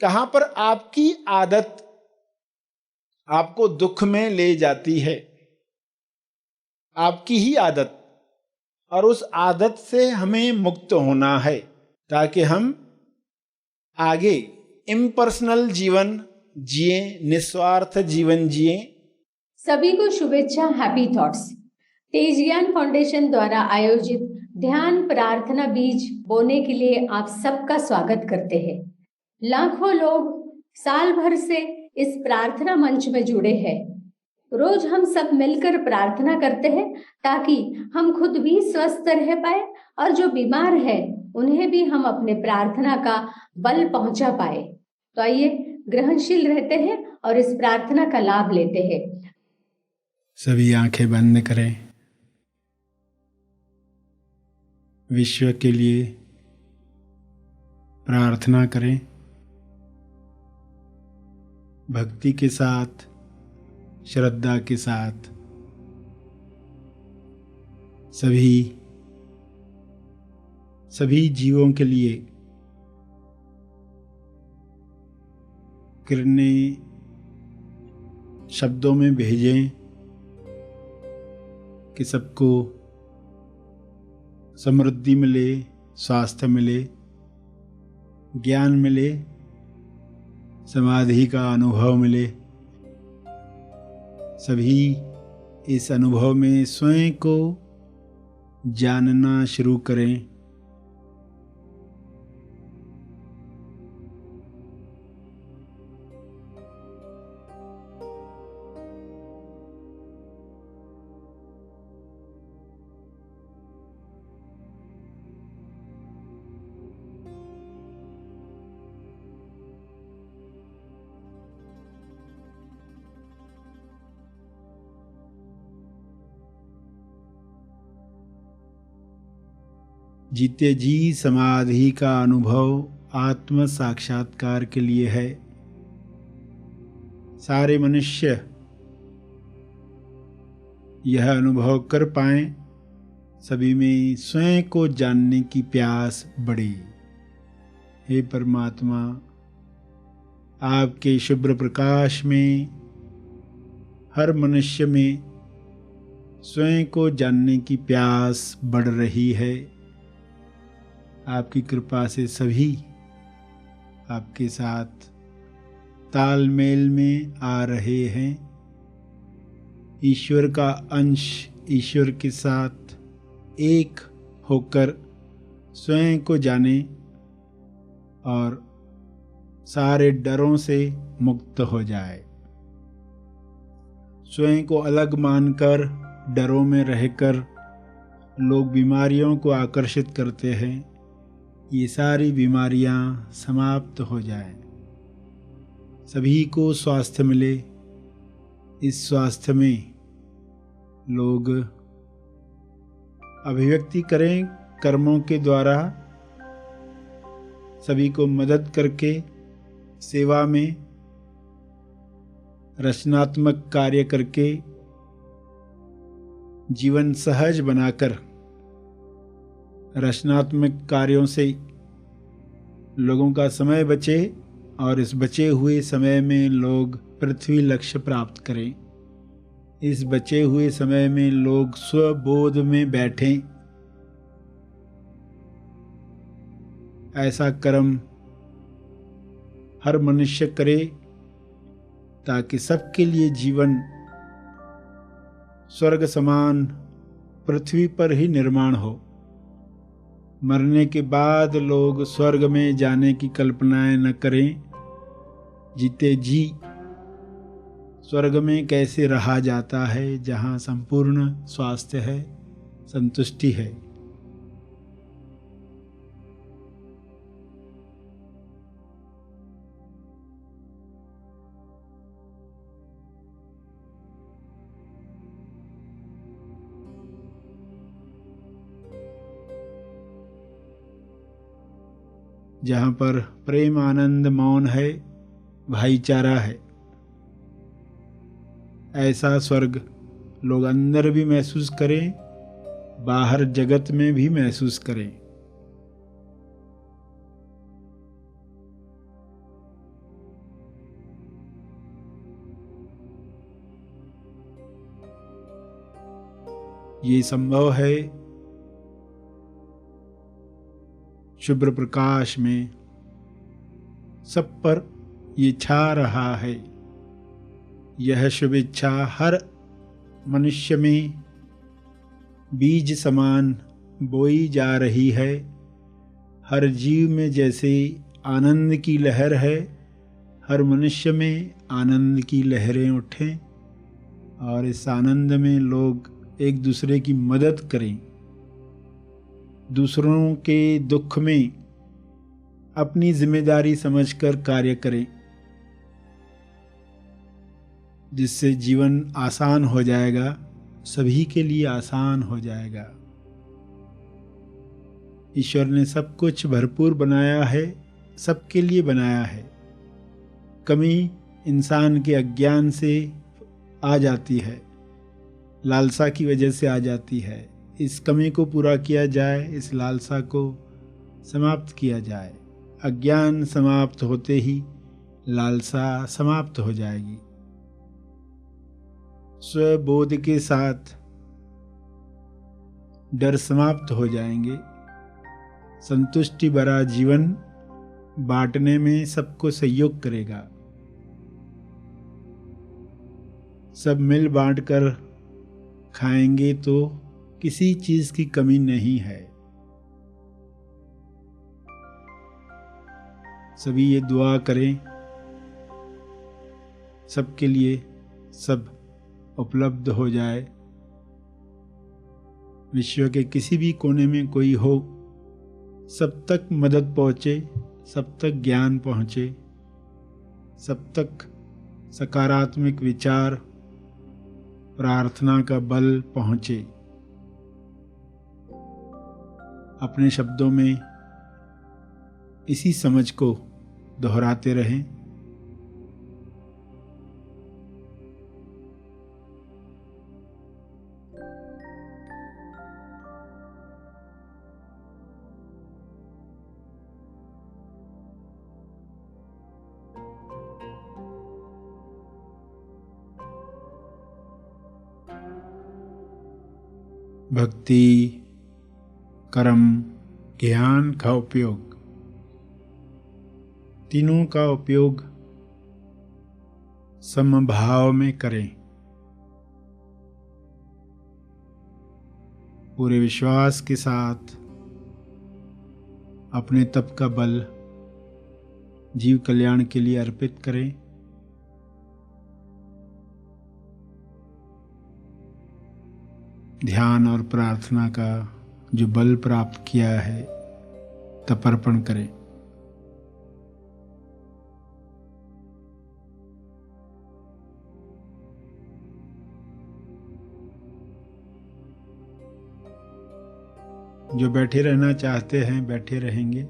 कहां पर आपकी आदत आपको दुख में ले जाती है, आपकी ही आदत, और उस आदत से हमें मुक्त होना है ताकि हम आगे इम्पर्सनल जीवन जिए, निस्वार्थ जीवन जिए। सभी को शुभेच्छा, हैप्पी थॉट्स। तेज ज्ञान फाउंडेशन द्वारा आयोजित ध्यान प्रार्थना बीज बोने के लिए आप सबका स्वागत करते हैं। लाखों लोग साल भर से इस प्रार्थना मंच में जुड़े हैं। रोज हम सब मिलकर प्रार्थना करते हैं ताकि हम खुद भी स्वस्थ रह पाए और जो बीमार है उन्हें भी हम अपने प्रार्थना का बल पहुंचा पाए। तो आइए ग्रहणशील रहते हैं और इस प्रार्थना का लाभ लेते हैं। सभी आंखें बंद करें। विश्व के लिए प्रार्थना करें, भक्ति के साथ, श्रद्धा के साथ। सभी जीवों के लिए किरणें शब्दों में भेजें कि सबको समृद्धि मिले, स्वास्थ्य मिले, ज्ञान मिले, समाधि का अनुभव मिले। सभी इस अनुभव में स्वयं को जानना शुरू करें। जीते जी समाधि का अनुभव आत्म साक्षात्कार के लिए है। सारे मनुष्य यह अनुभव कर पाएं, सभी में स्वयं को जानने की प्यास बढ़े। हे परमात्मा, आपके शुभ्र प्रकाश में हर मनुष्य में स्वयं को जानने की प्यास बढ़ रही है। आपकी कृपा से सभी आपके साथ तालमेल में आ रहे हैं। ईश्वर का अंश ईश्वर के साथ एक होकर स्वयं को जाने और सारे डरों से मुक्त हो जाए। स्वयं को अलग मानकर डरों में रहकर लोग बीमारियों को आकर्षित करते हैं। ये सारी बीमारियां समाप्त हो जाएं, सभी को स्वास्थ्य मिले। इस स्वास्थ्य में लोग अभिव्यक्ति करें कर्मों के द्वारा, सभी को मदद करके सेवा में रचनात्मक कार्य करके जीवन सहज बनाकर रचनात्मक कार्यों से लोगों का समय बचे और इस बचे हुए समय में लोग पृथ्वी लक्ष्य प्राप्त करें। इस बचे हुए समय में लोग स्वबोध में बैठें। ऐसा कर्म हर मनुष्य करे ताकि सबके लिए जीवन स्वर्ग समान पृथ्वी पर ही निर्माण हो। मरने के बाद लोग स्वर्ग में जाने की कल्पनाएं न करें। जीते जी स्वर्ग में कैसे रहा जाता है, जहाँ संपूर्ण स्वास्थ्य है, संतुष्टि है। जहाँ पर प्रेम, आनंद, मौन है, भाईचारा है, ऐसा स्वर्ग लोग अंदर भी महसूस करें, बाहर जगत में भी महसूस करें। ये संभव है शुभ्र प्रकाश में सब पर ये छा रहा है। यह शुभ इच्छा हर मनुष्य में बीज समान बोई जा रही है। हर जीव में जैसे आनंद की लहर है, हर मनुष्य में आनंद की लहरें उठें और इस आनंद में लोग एक दूसरे की मदद करें, दूसरों के दुख में अपनी जिम्मेदारी समझकर कार्य करें, जिससे जीवन आसान हो जाएगा, सभी के लिए आसान हो जाएगा। ईश्वर ने सब कुछ भरपूर बनाया है, सबके लिए बनाया है। कमी इंसान के अज्ञान से आ जाती है, लालसा की वजह से आ जाती है। इस कमी को पूरा किया जाए, इस लालसा को समाप्त किया जाए। अज्ञान समाप्त होते ही लालसा समाप्त हो जाएगी। स्वबोध के साथ डर समाप्त हो जाएंगे। संतुष्टि भरा जीवन बांटने में सबको सहयोग करेगा। सब मिल बांट कर खाएंगे तो किसी चीज की कमी नहीं है। सभी ये दुआ करें, सबके लिए सब उपलब्ध हो जाए। विश्व के किसी भी कोने में कोई हो, सब तक मदद पहुँचे, सब तक ज्ञान पहुँचे, सब तक सकारात्मक विचार, प्रार्थना का बल पहुँचे। अपने शब्दों में इसी समझ को दोहराते रहें। भक्ति, कर्म, ज्ञान का उपयोग, तीनों का उपयोग समभाव में करें। पूरे विश्वास के साथ अपने तप का बल जीव कल्याण के लिए अर्पित करें। ध्यान और प्रार्थना का जो बल प्राप्त किया है तपर्पण करें। जो बैठे रहना चाहते हैं बैठे रहेंगे।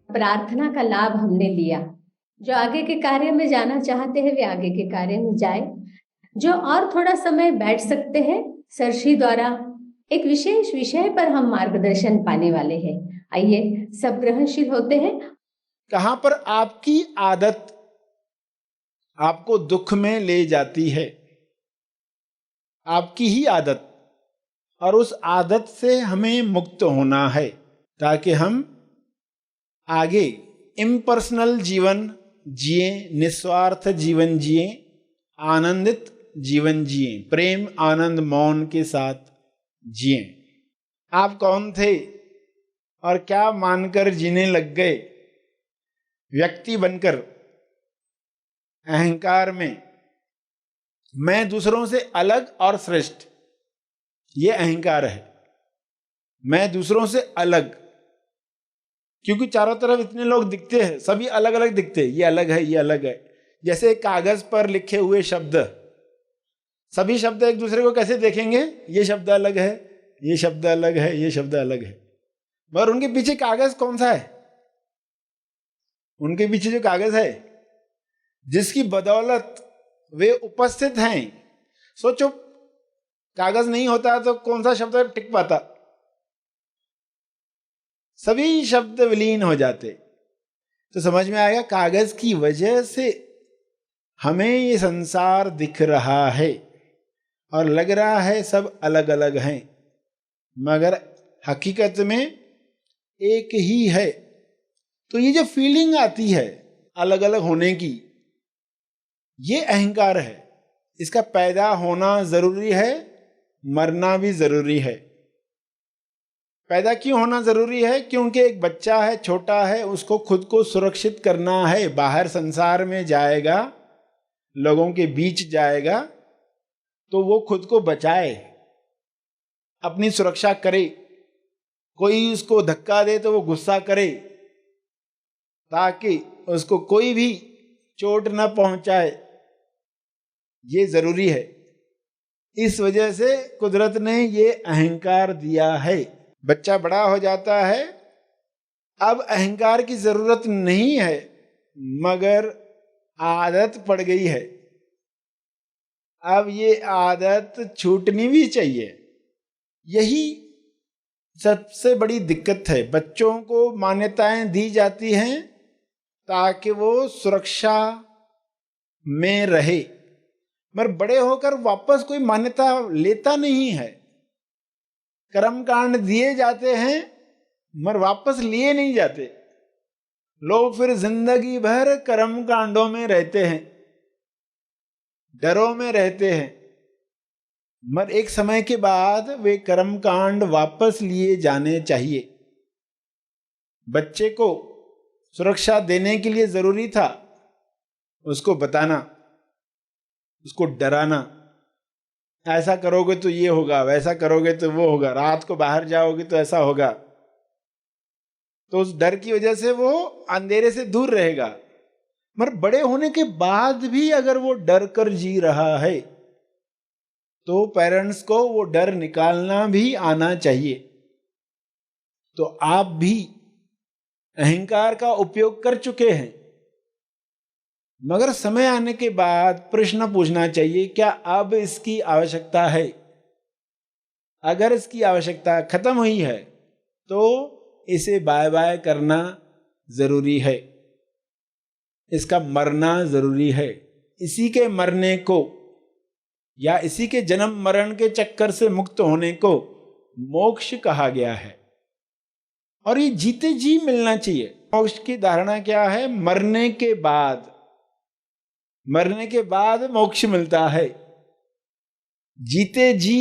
प्रार्थना का लाभ हमने लिया। जो आगे के कार्य में जाना चाहते हैं वे आगे के कार्य में जाए। जो और थोड़ा समय बैठ सकते हैं, सरश्री द्वारा एक विशेष विषय पर हम मार्गदर्शन पाने वाले हैं। आइए सब ग्रहणशील होते हैं। कहां पर आपकी आदत आपको दुख में ले जाती है, आपकी ही आदत, और उस आदत से हमें मुक्त होना है ताकि हम आगे इम्पर्सनल जीवन जिए, निस्वार्थ जीवन जिए, आनंदित जीवन जिए, प्रेम आनंद मौन के साथ जिए। आप कौन थे और क्या मानकर जीने लग गए? व्यक्ति बनकर अहंकार में मैं दूसरों से अलग और श्रेष्ठ, ये अहंकार है। मैं दूसरों से अलग, क्योंकि चारों तरफ इतने लोग दिखते हैं, सभी अलग अलग दिखते हैं, ये अलग है, ये अलग है। जैसे कागज पर लिखे हुए शब्द, सभी शब्द एक दूसरे को कैसे देखेंगे? ये शब्द अलग है, ये शब्द अलग है, ये शब्द अलग है, मगर उनके पीछे कागज कौन सा है? उनके पीछे जो कागज है जिसकी बदौलत वे उपस्थित हैं। सोचो, कागज नहीं होता तो कौन सा शब्द टिक पाता? सभी शब्द विलीन हो जाते। तो समझ में आएगा कागज की वजह से हमें ये संसार दिख रहा है और लग रहा है सब अलग अलग हैं, मगर हकीकत में एक ही है। तो ये जो फीलिंग आती है अलग अलग होने की, ये अहंकार है। इसका पैदा होना जरूरी है, मरना भी जरूरी है। पैदा क्यों होना जरूरी है? क्योंकि एक बच्चा है, छोटा है, उसको खुद को सुरक्षित करना है। बाहर संसार में जाएगा, लोगों के बीच जाएगा, तो वो खुद को बचाए, अपनी सुरक्षा करे। कोई उसको धक्का दे तो वो गुस्सा करे, ताकि उसको कोई भी चोट न पहुंचाए। ये जरूरी है। इस वजह से कुदरत ने ये अहंकार दिया है। बच्चा बड़ा हो जाता है, अब अहंकार की जरूरत नहीं है, मगर आदत पड़ गई है। अब ये आदत छूटनी भी चाहिए। यही सबसे बड़ी दिक्कत है। बच्चों को मान्यताएं दी जाती हैं ताकि वो सुरक्षा में रहे, मगर बड़े होकर वापस कोई मान्यता लेता नहीं है। कर्म कांड दिए जाते हैं मगर वापस लिए नहीं जाते। लोग फिर जिंदगी भर कर्म कांडों में रहते हैं, डरों में रहते हैं, मगर एक समय के बाद वे कर्म कांड वापस लिए जाने चाहिए। बच्चे को सुरक्षा देने के लिए जरूरी था उसको बताना, उसको डराना, ऐसा करोगे तो ये होगा, वैसा करोगे तो वो होगा, रात को बाहर जाओगे तो ऐसा होगा। तो उस डर की वजह से वो अंधेरे से दूर रहेगा। मगर बड़े होने के बाद भी अगर वो डर कर जी रहा है तो पेरेंट्स को वो डर निकालना भी आना चाहिए। तो आप भी अहंकार का उपयोग कर चुके हैं, मगर समय आने के बाद प्रश्न पूछना चाहिए, क्या अब इसकी आवश्यकता है? अगर इसकी आवश्यकता खत्म हुई है तो इसे बाय बाय करना जरूरी है, इसका मरना जरूरी है। इसी के मरने को या इसी के जन्म मरण के चक्कर से मुक्त होने को मोक्ष कहा गया है, और ये जीते जी मिलना चाहिए। मोक्ष की धारणा क्या है? मरने के बाद, मरने के बाद मोक्ष मिलता है। जीते जी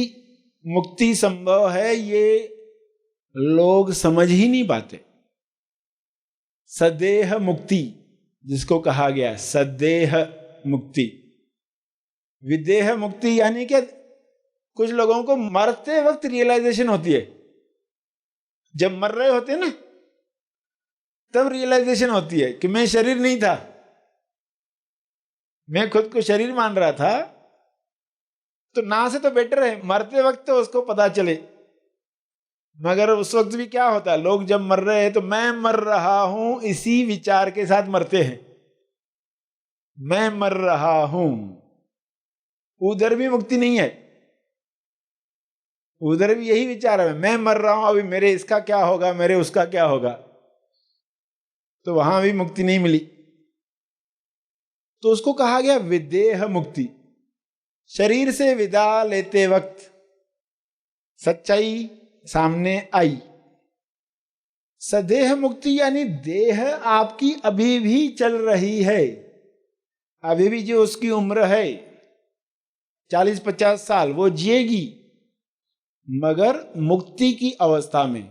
मुक्ति संभव है, ये लोग समझ ही नहीं पाते। सदेह मुक्ति जिसको कहा गया, सदेह मुक्ति। विदेह मुक्ति यानी कि कुछ लोगों को मरते वक्त रियलाइजेशन होती है। जब मर रहे होते ना तब रियलाइजेशन होती है कि मैं शरीर नहीं था, मैं खुद को शरीर मान रहा था। तो ना से तो बेटर है मरते वक्त तो उसको पता चले। मगर उस वक्त भी क्या होता है, लोग जब मर रहे हैं तो मैं मर रहा हूं इसी विचार के साथ मरते हैं, मैं मर रहा हूं। उधर भी मुक्ति नहीं है, उधर भी यही विचार है, मैं मर रहा हूं, अभी मेरे इसका क्या होगा, मेरे उसका क्या होगा। तो वहां भी मुक्ति नहीं मिली। तो उसको कहा गया विदेह मुक्ति। शरीर से विदा लेते वक्त सच्चाई सामने आई। सदेह मुक्ति यानी देह आपकी अभी भी चल रही है, अभी भी जो उसकी उम्र है 40-50 साल वो जिएगी, मगर मुक्ति की अवस्था में।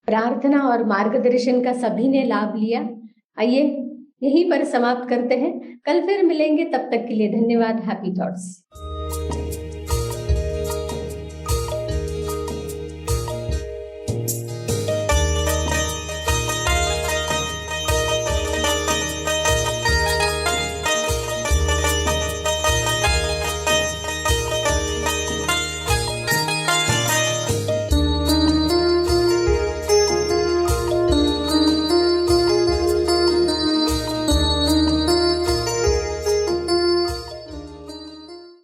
प्रार्थना और मार्गदर्शन का सभी ने लाभ लिया। आइए यहीं पर समाप्त करते हैं, कल फिर मिलेंगे, तब तक के लिए धन्यवाद। Happy thoughts.